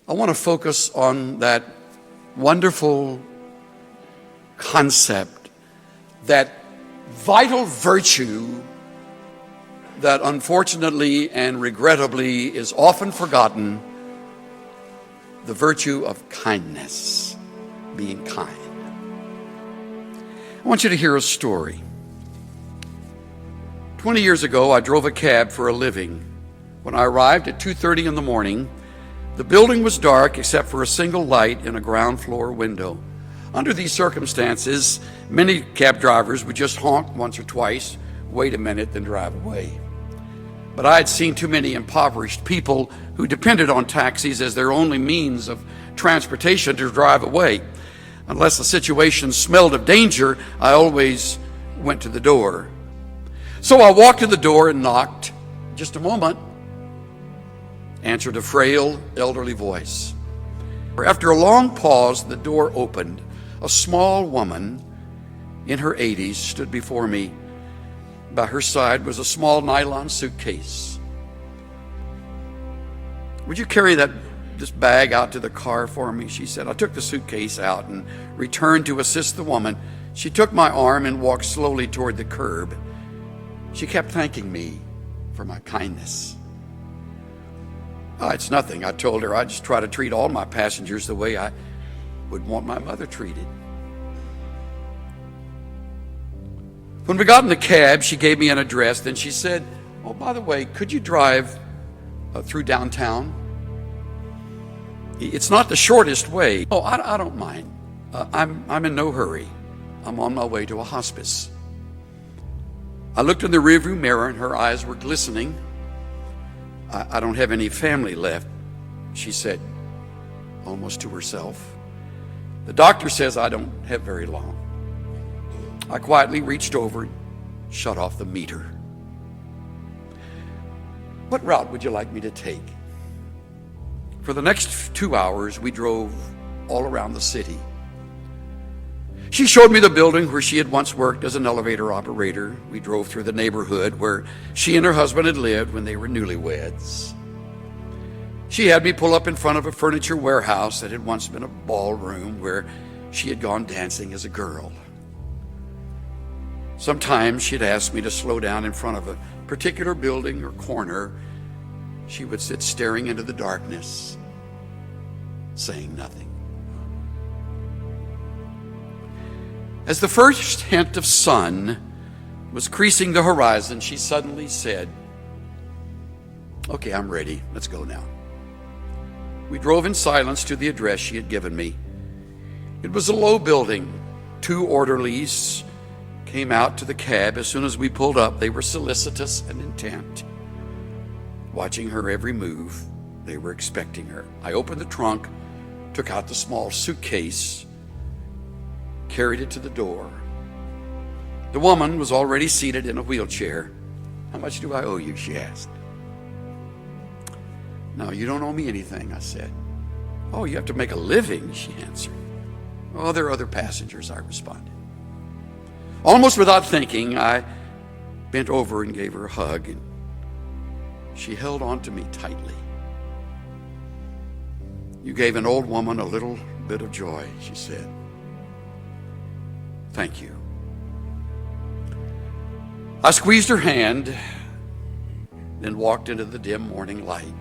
I want to focus on that wonderful concept, that vital virtue that unfortunately and regrettably is often forgotten, the virtue of kindness, being kind. I want you to hear a story. 20 years ago, I drove a cab for a living. When I arrived at 2:30 in the morning, the building was dark except for a single light in a ground floor window. Under these circumstances, many cab drivers would just honk once or twice, wait a minute, then drive away. But I had seen too many impoverished people who depended on taxis as their only means of transportation to drive away. Unless the situation smelled of danger, I always went to the door. So I walked to the door and knocked. Just a moment, answered a frail, elderly voice. After a long pause, the door opened. A small woman in her 80s stood before me. By her side was a small nylon suitcase. "Would you carry this bag out to the car for me?" she said. I took the suitcase out and returned to assist the woman. She took my arm and walked slowly toward the curb. She kept thanking me for my kindness. "Oh, it's nothing," I told her. "I just try to treat all my passengers the way I would want my mother treated." When we got in the cab, she gave me an address. Then she said, "Oh, by the way, could you drive through downtown? It's not the shortest way." "Oh, I don't mind. I'm in no hurry. I'm on my way to a hospice." I looked in the rearview mirror and her eyes were glistening. I don't have any family left," she said, almost to herself. "The doctor says I don't have very long." I quietly reached over and shut off the meter. "What route would you like me to take?" For the next 2 hours, we drove all around the city. She showed me the building where she had once worked as an elevator operator. We drove through the neighborhood where she and her husband had lived when they were newlyweds. She had me pull up in front of a furniture warehouse that had once been a ballroom where she had gone dancing as a girl. Sometimes she'd ask me to slow down in front of a particular building or corner. She would sit staring into the darkness, saying nothing. As the first hint of sun was creasing the horizon, she suddenly said, "Okay, I'm ready. Let's go now." We drove in silence to the address she had given me. It was a low building. 2 orderlies came out to the cab. As soon as we pulled up, they were solicitous and intent, watching her every move. They were expecting her. I opened the trunk, took out the small suitcase, carried it to the door. The woman was already seated in a wheelchair. "How much do I owe you?" she asked. "No, you don't owe me anything," I said. "Oh, you have to make a living," she answered. "Oh, there are other passengers," I responded. Almost without thinking, I bent over and gave her a hug, and she held on to me tightly. "You gave an old woman a little bit of joy," she said. "Thank you." I squeezed her hand, then walked into the dim morning light.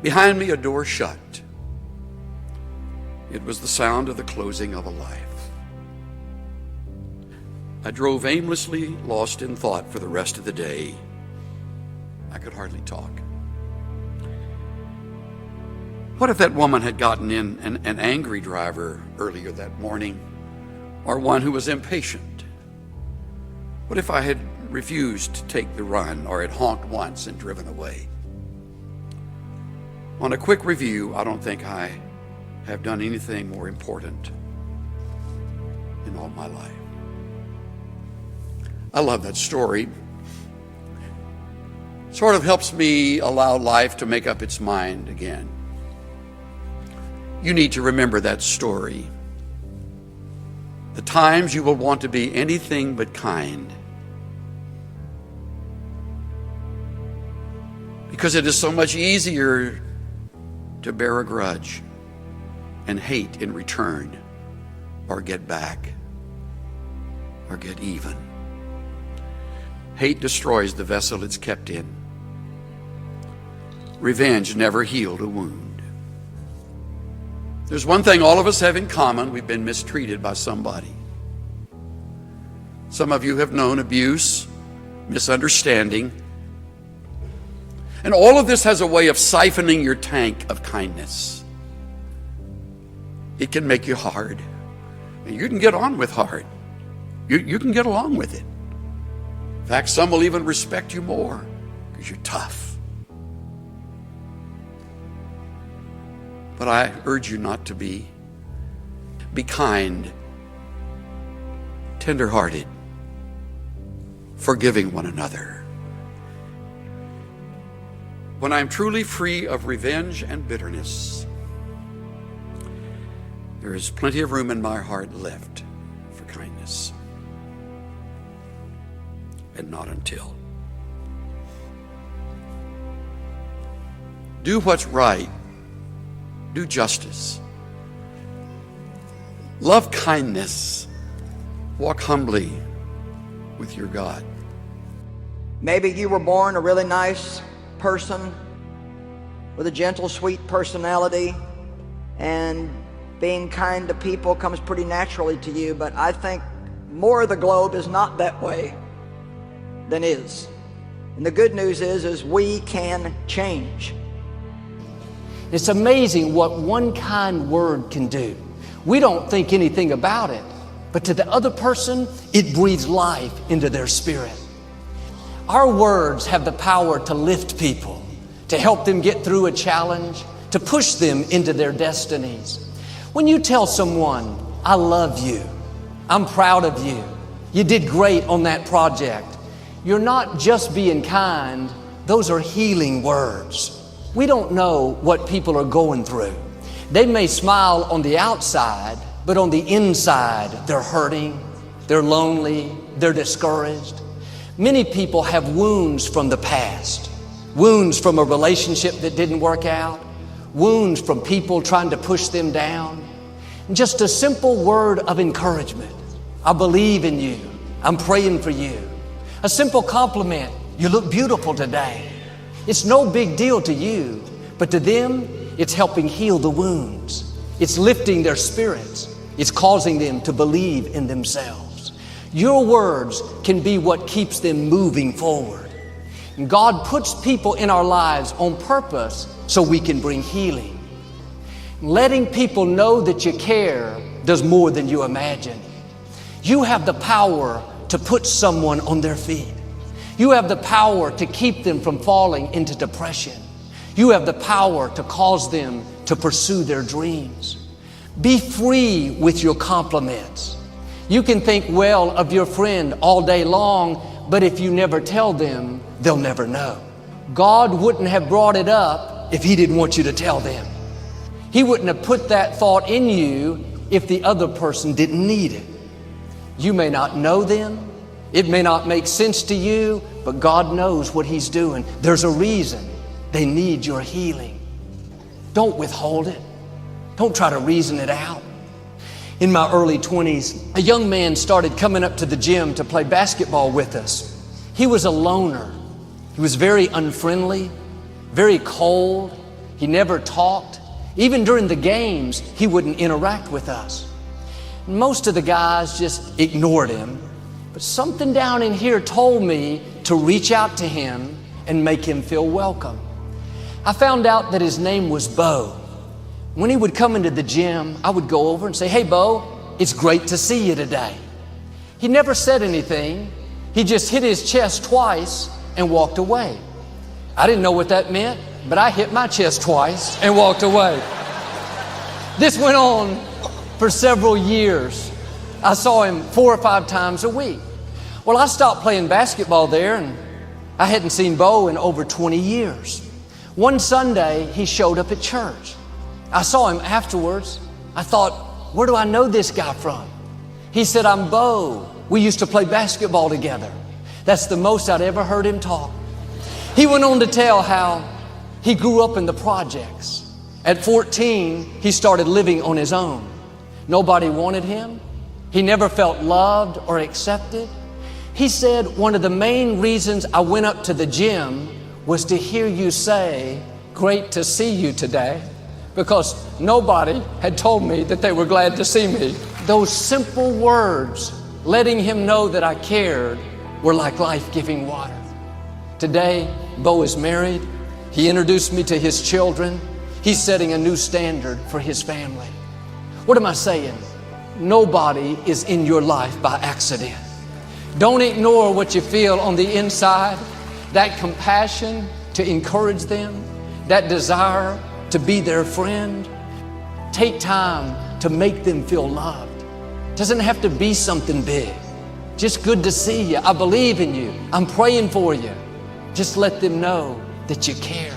Behind me, a door shut. It was the sound of the closing of a life. I drove aimlessly, lost in thought for the rest of the day. I could hardly talk. What if that woman had gotten in an angry driver earlier that morning, or one who was impatient? What if I had refused to take the run, or had honked once and driven away? On a quick review, I don't think I have done anything more important in all my life. I love that story. Sort of helps me allow life to make up its mind again. You need to remember that story. The times you will want to be anything but kind, because it is so much easier to bear a grudge and hate in return, or get back, or get even. Hate destroys the vessel it's kept in. Revenge never healed a wound. There's one thing all of us have in common: we've been mistreated by somebody. Some of you have known abuse, misunderstanding, and all of this has a way of siphoning your tank of kindness. It can make you hard. And you can get on with hard. You can get along with it. In fact, some will even respect you more because you're tough. But I urge you not to be. Be kind, tender-hearted, forgiving one another. When I am truly free of revenge and bitterness, there is plenty of room in my heart left for kindness. And not until. Do what's right. Do justice. Love kindness. Walk humbly with your God. Maybe you were born a really nice person with a gentle, sweet personality, and being kind to people comes pretty naturally to you, but I think more of the globe is not that way than is. And the good news is we can change. It's amazing what one kind word can do. We don't think anything about it, but to the other person, it breathes life into their spirit. Our words have the power to lift people, to help them get through a challenge, to push them into their destinies. When you tell someone, I love you, I'm proud of you, you did great on that project, you're not just being kind, those are healing words. We don't know what people are going through. They may smile on the outside, but on the inside, they're hurting, they're lonely, they're discouraged. Many people have wounds from the past, wounds from a relationship that didn't work out, wounds from people trying to push them down. And just a simple word of encouragement. I believe in you. I'm praying for you. A simple compliment. You look beautiful today. It's no big deal to you, but to them, it's helping heal the wounds. It's lifting their spirits. It's causing them to believe in themselves. Your words can be what keeps them moving forward. And God puts people in our lives on purpose so we can bring healing. Letting people know that you care does more than you imagine. You have the power to put someone on their feet. You have the power to keep them from falling into depression. You have the power to cause them to pursue their dreams. Be free with your compliments. You can think well of your friend all day long, but if you never tell them, they'll never know. God wouldn't have brought it up if He didn't want you to tell them. He wouldn't have put that thought in you if the other person didn't need it. You may not know them. It may not make sense to you, but God knows what He's doing. There's a reason they need your healing. Don't withhold it. Don't try to reason it out. In my early 20s, a young man started coming up to the gym to play basketball with us. He was a loner. He was very unfriendly, very cold. He never talked. Even during the games, he wouldn't interact with us. Most of the guys just ignored him. But something down in here told me to reach out to him and make him feel welcome. I found out that his name was Bo. When he would come into the gym, I would go over and say, "Hey, Bo, it's great to see you today." He never said anything. He just hit his chest twice and walked away. I didn't know what that meant, but I hit my chest twice and walked away. This went on for several years. I saw him 4 or 5 times a week. Well, I stopped playing basketball there, and I hadn't seen Bo in over 20 years. One Sunday, he showed up at church. I saw him afterwards. I thought, where do I know this guy from? He said, "I'm Bo. We used to play basketball together." That's the most I'd ever heard him talk. He went on to tell how he grew up in the projects. At 14, he started living on his own. Nobody wanted him. He never felt loved or accepted. He said, one of the main reasons I went up to the gym was to hear you say, "Great to see you today," because nobody had told me that they were glad to see me. Those simple words, letting him know that I cared, were like life-giving water. Today, Bo is married. He introduced me to his children. He's setting a new standard for his family. What am I saying? Nobody is in your life by accident. Don't ignore what you feel on the inside, that compassion to encourage them, that desire to be their friend. Take time to make them feel loved. Doesn't have to be something big. Just good to see you. I believe in you. I'm praying for you. Just let them know that you care.